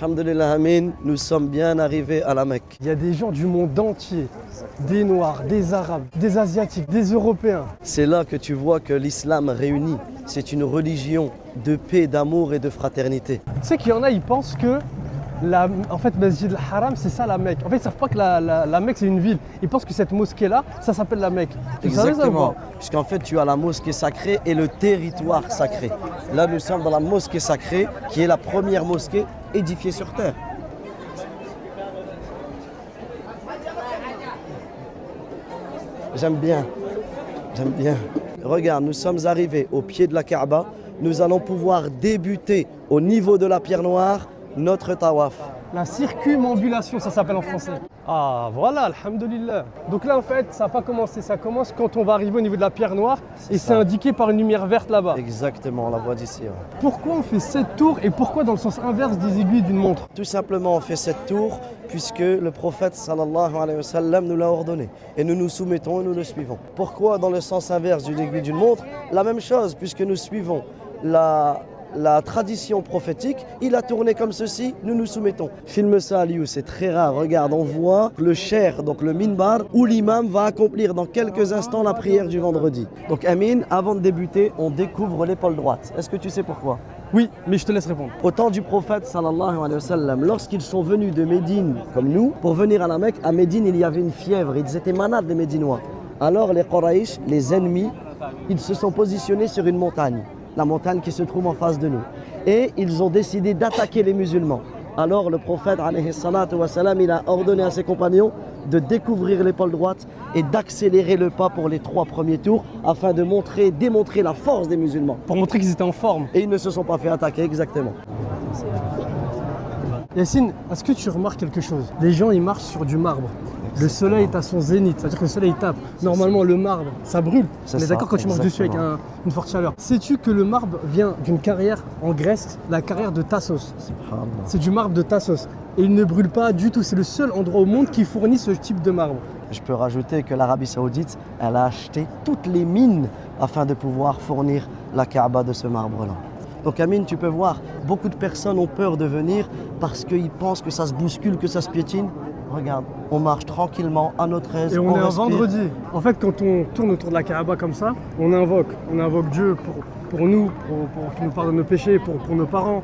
Alhamdulillah Amin, nous sommes bien arrivés à la Mecque. Il y a des gens du monde entier, des Noirs, des Arabes, des Asiatiques, des Européens. C'est là que tu vois que l'islam réunit. C'est une religion de paix, d'amour et de fraternité. Tu sais qu'il y en a, ils pensent que en fait, Masjid al-Haram, c'est ça la Mecque. En fait, ils ne savent pas que la Mecque, c'est une ville. Ils pensent que cette mosquée-là, ça s'appelle la Mecque. Exactement. Puisqu'en fait, tu as la mosquée sacrée et le territoire sacré. Là, nous sommes dans la mosquée sacrée, qui est la première mosquée édifiée sur terre. J'aime bien. Regarde, nous sommes arrivés au pied de la Kaaba. Nous allons pouvoir débuter au niveau de la pierre noire notre tawaf. La circumambulation, ça s'appelle en français. Ah voilà, alhamdulillah. Donc là en fait, ça n'a pas commencé, ça commence quand on va arriver au niveau de la pierre noire et c'est indiqué par une lumière verte là-bas. Exactement, on la voit d'ici. Ouais. Pourquoi on fait 7 tours et pourquoi dans le sens inverse des aiguilles d'une montre? Tout simplement on fait 7 tours puisque le prophète sallallahu alayhi wa sallam nous l'a ordonné et nous nous soumettons et nous le suivons. Pourquoi dans le sens inverse d'une aiguille d'une montre? La même chose puisque nous suivons la tradition prophétique, il a tourné comme ceci, nous nous soumettons. Filme ça Aliou, c'est très rare. Regarde, on voit le cher, donc le minbar, où l'imam va accomplir dans quelques instants la prière du vendredi. Donc Amin, avant de débuter, on découvre l'épaule droite. Est-ce que tu sais pourquoi? Oui, mais je te laisse répondre. Au temps du prophète sallallahu alayhi wa sallam, lorsqu'ils sont venus de Médine, comme nous, pour venir à la Mecque, à Médine, il y avait une fièvre, ils étaient malades les Médinois. Alors les Quraïsh, les ennemis, ils se sont positionnés sur une montagne. La montagne qui se trouve en face de nous. Et ils ont décidé d'attaquer les musulmans. Alors le prophète, alayhi salatu wa salam, il a ordonné à ses compagnons de découvrir l'épaule droite et d'accélérer le pas pour les 3 premiers tours afin de démontrer la force des musulmans. Pour montrer qu'ils étaient en forme. Et ils ne se sont pas fait attaquer, exactement. Yacine, est-ce que tu remarques quelque chose? Les gens, ils marchent sur du marbre. Le soleil est à son zénith, c'est-à-dire que le soleil tape. Normalement, le marbre, ça brûle. On est d'accord quand tu marches dessus avec une forte chaleur. Sais-tu que le marbre vient d'une carrière en Grèce, la carrière de Tassos? C'est du marbre de Tassos. Et il ne brûle pas du tout. C'est le seul endroit au monde qui fournit ce type de marbre. Je peux rajouter que l'Arabie Saoudite, elle a acheté toutes les mines afin de pouvoir fournir la Kaaba de ce marbre-là. Donc Amine, tu peux voir, beaucoup de personnes ont peur de venir parce qu'ils pensent que ça se bouscule, que ça se piétine. Regarde, on marche tranquillement, à notre aise. Et on est un respire. vendredi. En fait, quand on tourne autour de la Kaaba comme ça, on invoque Dieu pour nous, pour qu'il nous pardonne nos péchés, pour nos parents,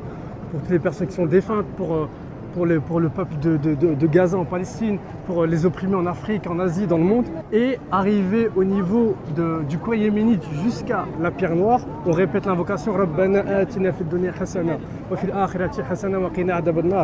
pour toutes les personnes qui sont défuntes, pour le peuple de Gaza en Palestine, pour les opprimés en Afrique, en Asie, dans le monde. Et arrivé au niveau du coin yéménite jusqu'à la pierre noire, on répète l'invocation Rabbana atina fid dunya hasana wa fil akhirati hasana wa qina adhaban nar.